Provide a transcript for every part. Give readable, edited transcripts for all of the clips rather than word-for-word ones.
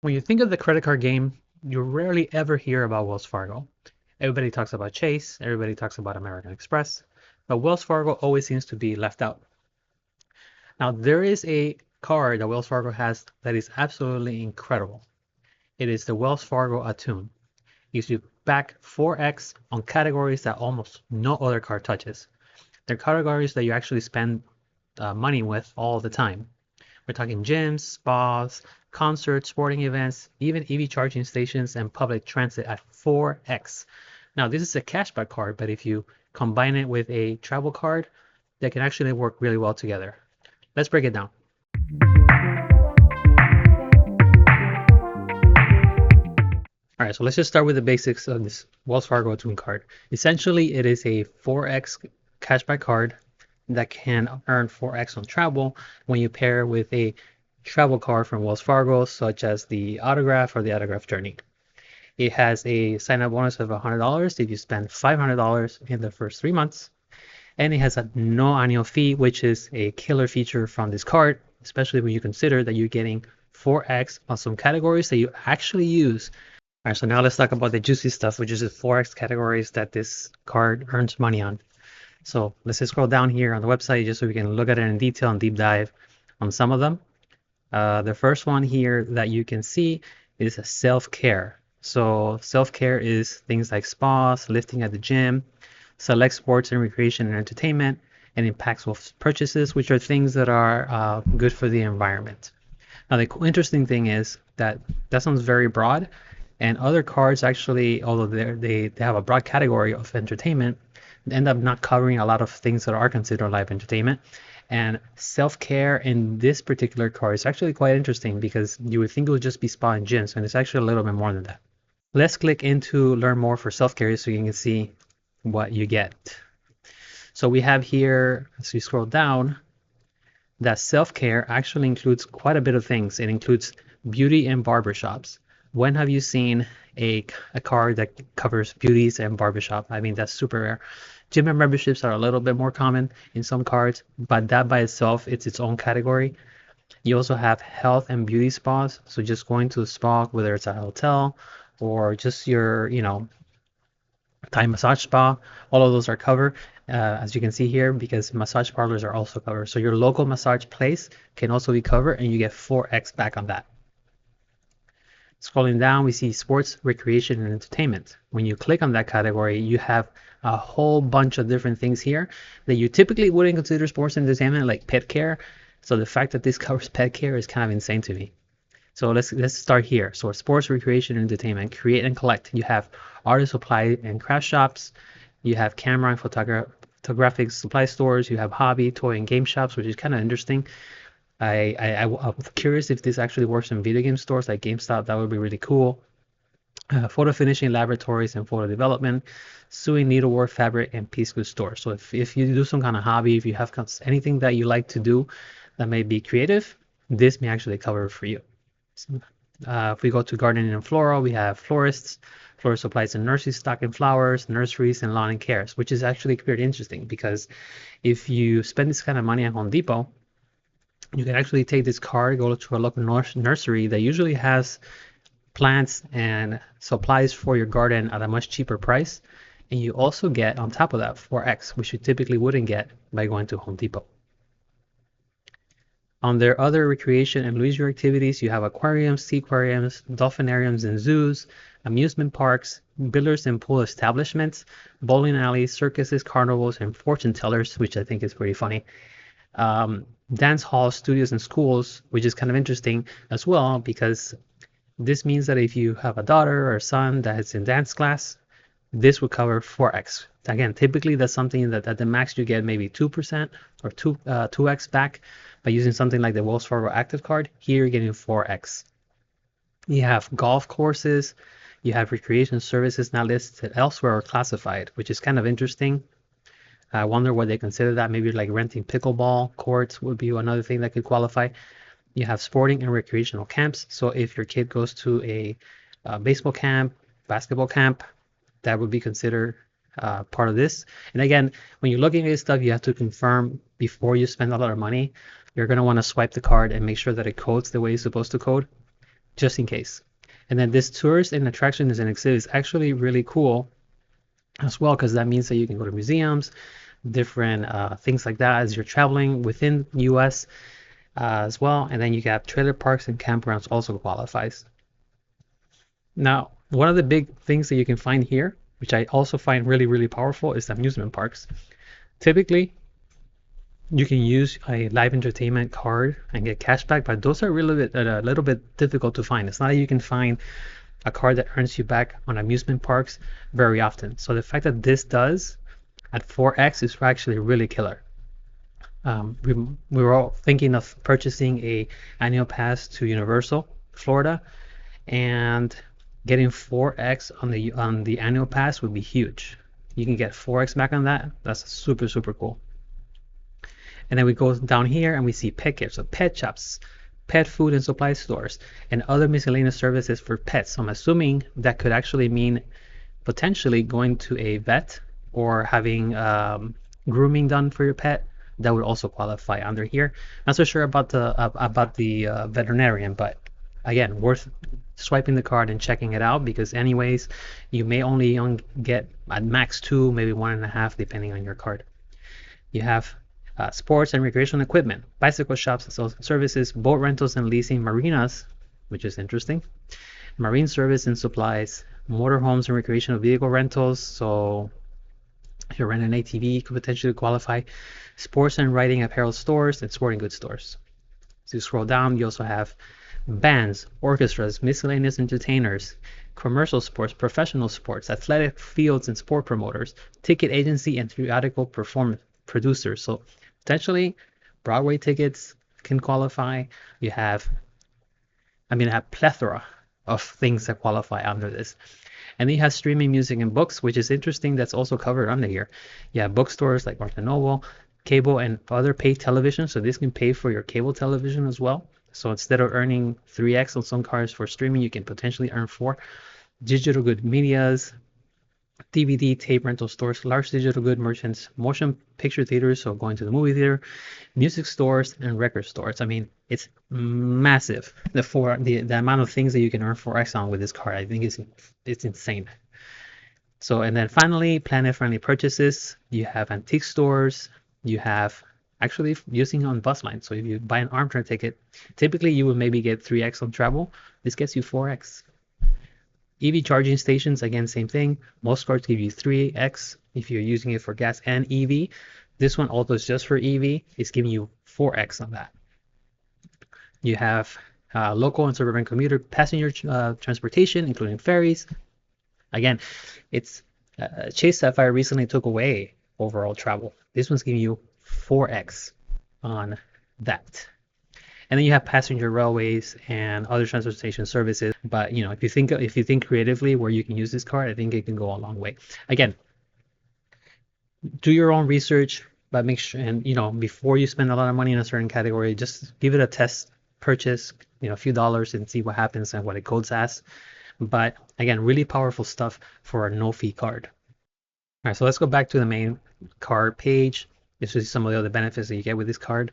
When you think of the credit card game, you rarely ever hear about Wells Fargo. Everybody talks about Chase, everybody talks about American Express, but Wells Fargo always seems to be left out. Now, there is a card that Wells Fargo has that is absolutely incredible. It is the Wells Fargo Attune. It gives you back 4x on categories that almost no other card touches. They're categories that you actually spend money with all the time. We're talking gyms, spas, concerts, sporting events, even EV charging stations and public transit at 4x. Now, this is a cashback card, but if you combine it with a travel card, they can actually work really well together. Let's break it down. All right, so let's just start with the basics of this Wells Fargo Attune card. Essentially, it is a 4x cashback card that can earn 4x on travel when you pair with a travel card from Wells Fargo, such as the Autograph or the Autograph Journey. It has a sign-up bonus of $100 if you spend $500 in the first 3 months, and it has a no annual fee, which is a killer feature from this card, especially when you consider that you're getting 4x on some categories that you actually use. All right, so now let's talk about the juicy stuff, which is the 4x categories that this card earns money on. So let's just scroll down here on the website just so we can look at it in detail and deep dive on some of them. The first one here that you can see is a self-care. So self-care is things like spas, lifting at the gym, select sports and recreation and entertainment, and impactful purchases, which are things that are good for the environment. Now, the interesting thing is that sounds very broad, and other cards actually, although they have a broad category of entertainment, end up not covering a lot of things that are considered live entertainment. And self-care in this particular card is actually quite interesting because you would think it would just be spa and gyms, and it's actually a little bit more than that. Let's click into learn more for self-care so you can see what you get. So we have here, as you scroll down, that self-care actually includes quite a bit of things. It includes beauty and barbershops. When have you seen a card that covers beauties and barbershop? I mean, that's super rare. Gym memberships are a little bit more common in some cards, but that by itself, it's its own category. You also have health and beauty spas. So just going to a spa, whether it's a hotel or just your, Thai massage spa, all of those are covered, as you can see here, because massage parlors are also covered. So your local massage place can also be covered, and you get 4x back on that. Scrolling down, we see sports, recreation, and entertainment. When you click on that category, you have a whole bunch of different things here that you typically wouldn't consider sports and entertainment, like pet care. So the fact that this covers pet care is kind of insane to me. So let's start here. So sports, recreation, and entertainment, create and collect. You have artist supply and craft shops. You have camera and photographic supply stores. You have hobby, toy, and game shops, which is kind of interesting. I'm curious if this actually works in video game stores like GameStop. That would be really cool. Photo finishing laboratories and photo development, sewing, needlework, fabric, and piece goods stores. So if you do some kind of hobby, if you have anything that you like to do that may be creative, this may actually cover it for you. If we go to gardening and floral, we have florists, florist supplies and nursery stock and flowers, nurseries, and lawn and cares, which is actually very interesting because if you spend this kind of money at Home Depot, you can actually take this card, go to a local nursery that usually has plants and supplies for your garden at a much cheaper price. And you also get on top of that 4x, which you typically wouldn't get by going to Home Depot. On their other recreation and leisure activities, you have aquariums, sea aquariums, dolphinariums and zoos, amusement parks, billiards and pool establishments, bowling alleys, circuses, carnivals, and fortune tellers, which I think is pretty funny. Dance halls, studios, and schools, which is kind of interesting as well, because this means that if you have a daughter or a son that is in dance class, this would cover 4x. Again, typically that's something that at the max you get maybe 2% or 2x back by using something like the Wells Fargo Active Card. Here you're getting 4x. You have golf courses, you have recreation services not listed elsewhere or classified, which is kind of interesting. I wonder what they consider that. Maybe like renting pickleball courts would be another thing that could qualify. You have sporting and recreational camps. So if your kid goes to a baseball camp, basketball camp, that would be considered part of this. And again, when you're looking at this stuff, you have to confirm before you spend a lot of money. You're going to want to swipe the card and make sure that it codes the way it's supposed to code. just in case. And then this tourist and attractions and exhibits is actually really cool as well, because that means that you can go to museums, different things like that as you're traveling within US as well. And then you got trailer parks and campgrounds also qualifies. Now, one of the big things that you can find here, which I also find really, really powerful, is amusement parks. Typically, you can use a live entertainment card and get cash back, but those are really a little bit difficult to find. It's not that you can find a card that earns you back on amusement parks very often. So the fact that this does at 4x is actually really killer. We were all thinking of purchasing a annual pass to Universal Florida, and getting 4x on the annual pass would be huge. You can get 4x back on that. That's super, super cool. And then we go down here and we see pet care, so pet shops, pet food and supply stores, and other miscellaneous services for pets. So I'm assuming that could actually mean potentially going to a vet or having grooming done for your pet. That would also qualify under here. Not so sure about the veterinarian, but again, worth swiping the card and checking it out, because anyways, you may only get at max 2, maybe 1.5, depending on your card. You have sports and recreational equipment, bicycle shops and sales services, boat rentals and leasing, marinas, which is interesting, marine service and supplies, motorhomes and recreational vehicle rentals. So if you rent an ATV, you could potentially qualify. Sports and riding apparel stores and sporting goods stores. So you scroll down, you also have bands, orchestras, miscellaneous entertainers, commercial sports, professional sports, athletic fields and sport promoters, ticket agency and theatrical performance producers. So potentially Broadway tickets can qualify. You have, a plethora of things that qualify under this. And then you have streaming music and books, which is interesting. That's also covered under here. You have bookstores like Barnes & Noble, cable and other paid television. So this can pay for your cable television as well. So instead of earning 3x on some cards for streaming, you can potentially earn 4. Digital good medias, DVD, tape rental stores, large digital good merchants, motion picture theaters, so going to the movie theater, music stores, and record stores. I mean, it's massive. The amount of things that you can earn 4x on with this card, I think it's insane. So, and then finally, planet-friendly purchases. You have antique stores. You have actually using on bus lines. So if you buy an Armtron ticket, typically you would maybe get 3x on travel. This gets you 4x. EV charging stations, again, same thing. Most cards give you 3x if you're using it for gas and EV. This one, although it's just for EV, is giving you 4x on that. You have local and suburban commuter passenger transportation, including ferries. Again, it's Chase Sapphire recently took away overall travel. This one's giving you 4x on that. And then you have passenger railways and other transportation services. But if you think creatively where you can use this card, I think it can go a long way. Again, do your own research, but make sure, and before you spend a lot of money in a certain category, just give it a test purchase, a few dollars, and see what happens and what it goes as. But again, really powerful stuff for a no-fee card. All right, so let's go back to the main card page. This is some of the other benefits that you get with this card.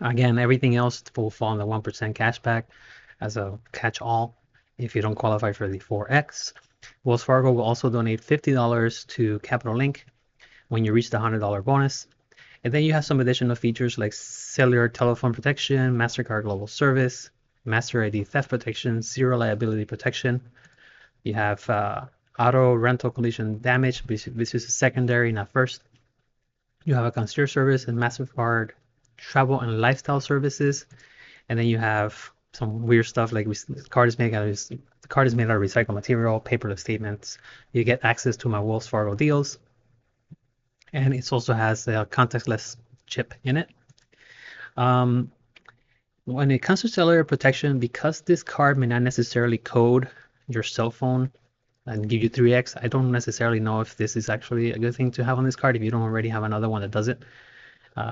Again, everything else will fall in the 1% cashback as a catch-all if you don't qualify for the 4x. Wells Fargo will also donate $50 to Capital Link when you reach the $100 bonus. And then you have some additional features like cellular telephone protection, MasterCard Global Service, Master ID theft protection, zero liability protection. You have auto rental collision damage. This is secondary, not first. You have a concierge service and MasterCard travel and lifestyle services. And then you have some weird stuff like the card is made out of recycled material, paperless statements. You get access to my Wells Fargo deals. And it also has a contactless chip in it. When it comes to cellular protection, because this card may not necessarily code your cell phone and give you 3x, I don't necessarily know if this is actually a good thing to have on this card if you don't already have another one that does it.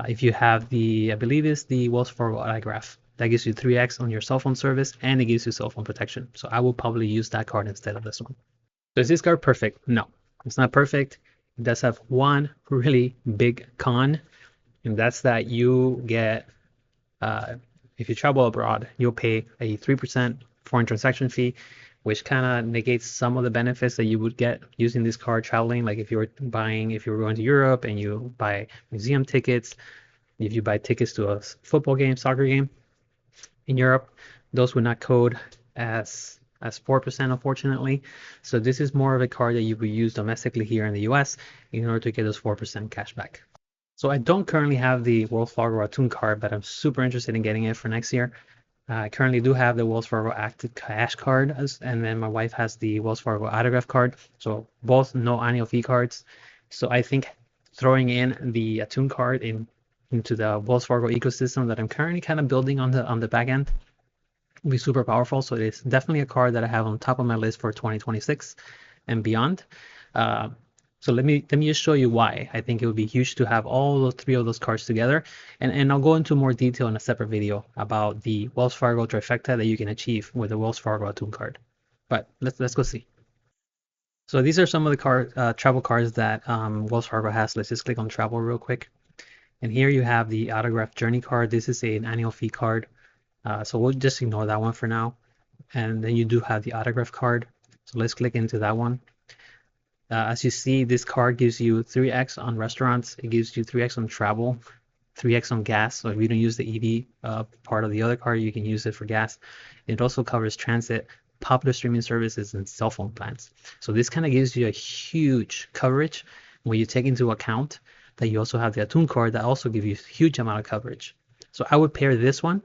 If you have I believe it's the Wells Fargo iGraph, that gives you 3x on your cell phone service, and it gives you cell phone protection. So I will probably use that card instead of this one. So is this card perfect? No, it's not perfect. It does have one really big con, and that's that you get, if you travel abroad, you'll pay a 3% foreign transaction fee, which kind of negates some of the benefits that you would get using this card traveling. Like if you were going to Europe and you buy museum tickets, if you buy tickets to a football game, soccer game in Europe, those would not code as 4%, unfortunately. So this is more of a card that you would use domestically here in the US in order to get those 4% cash back. So I don't currently have the Wells Fargo Attune card, but I'm super interested in getting it for next year. I currently do have the Wells Fargo Active Cash card, and then my wife has the Wells Fargo Autograph card. So both no annual fee cards. So I think throwing in the Attune card into the Wells Fargo ecosystem that I'm currently kind of building on the back end will be super powerful. So it's definitely a card that I have on top of my list for 2026 and beyond. So let me just show you why I think it would be huge to have all those three of those cards together, and I'll go into more detail in a separate video about the Wells Fargo trifecta that you can achieve with the Wells Fargo Attune card. But let's go see. So these are some of the travel cards that Wells Fargo has. Let's just click on travel real quick, and here you have the autograph journey card. This is an annual fee card, so we'll just ignore that one for now. And then you do have the autograph card. So let's click into that one. As you see, this card gives you 3x on restaurants. It gives you 3x on travel, 3x on gas. So if you don't use the EV part of the other card, you can use it for gas. It also covers transit, popular streaming services, and cell phone plans. So this kind of gives you a huge coverage when you take into account that you also have the Attune card that also gives you a huge amount of coverage. So I would pair this one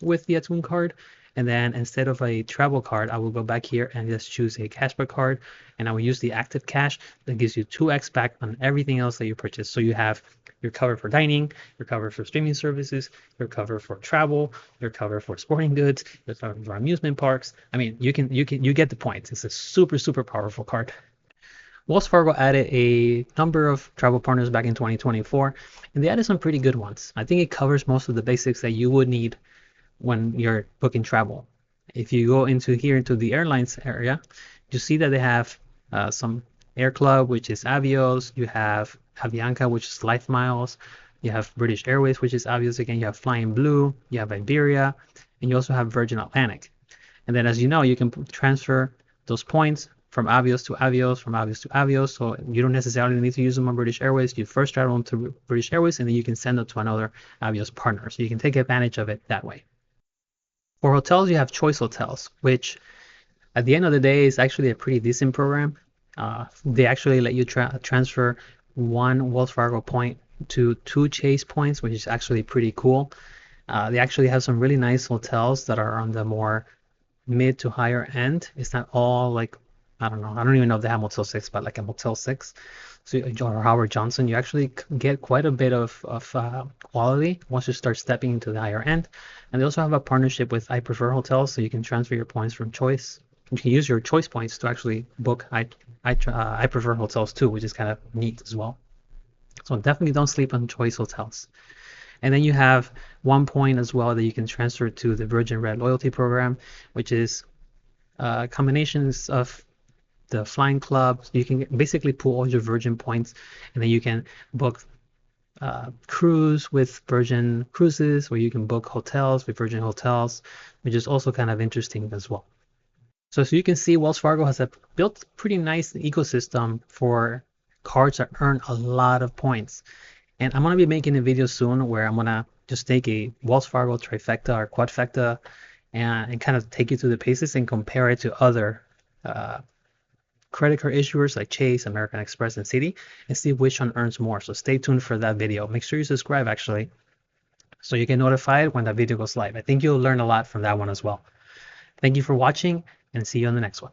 with the Attune card. And then instead of a travel card, I will go back here and just choose a cashback card, and I will use the active cash that gives you 2x back on everything else that you purchase. So you're covered for dining, you're covered for streaming services, you're covered for travel, you're covered for sporting goods, you're covered for amusement parks. I mean, you get the point. It's a super powerful card. Wells Fargo added a number of travel partners back in 2024, and they added some pretty good ones. I think it covers most of the basics that you would need when you're booking travel. If you go into the airlines area, you see that they have some Air Club, which is Avios. You have Avianca, which is LifeMiles. You have British Airways, which is Avios again. You have Flying Blue. You have Iberia, and you also have Virgin Atlantic. And then, as you know, you can transfer those points from Avios to Avios, from Avios to Avios. So you don't necessarily need to use them on British Airways. You first travel them to British Airways, and then you can send them to another Avios partner. So you can take advantage of it that way. For hotels, you have Choice Hotels, which at the end of the day is actually a pretty decent program. They actually let you transfer one Wells Fargo point to 2 Chase points, which is actually pretty cool. They actually have some really nice hotels that are on the more mid to higher end. It's not all like, I don't know, I don't even know if they have Motel 6, but like a Motel 6. So, or Howard Johnson, you actually get quite a bit of quality once you start stepping into the higher end. And they also have a partnership with I Prefer Hotels, so you can transfer your points from Choice. You can use your Choice points to actually book I Prefer Hotels too, which is kind of neat as well. So definitely don't sleep on Choice Hotels. And then you have 1 point as well that you can transfer to the Virgin Red loyalty program, which is combinations of the flying club. You can basically pull all your Virgin points, and then you can book cruise with Virgin Cruises, or you can book hotels with Virgin Hotels, which is also kind of interesting as well. So you can see Wells Fargo has built a pretty nice ecosystem for cards that earn a lot of points. And I'm going to be making a video soon where I'm going to just take a Wells Fargo trifecta or quadfecta and kind of take you through the paces and compare it to other credit card issuers like Chase, American Express, and Citi, and see which one earns more. So stay tuned for that video. Make sure you subscribe actually, so you get notified when that video goes live. I think you'll learn a lot from that one as well. Thank you for watching, and see you on the next one.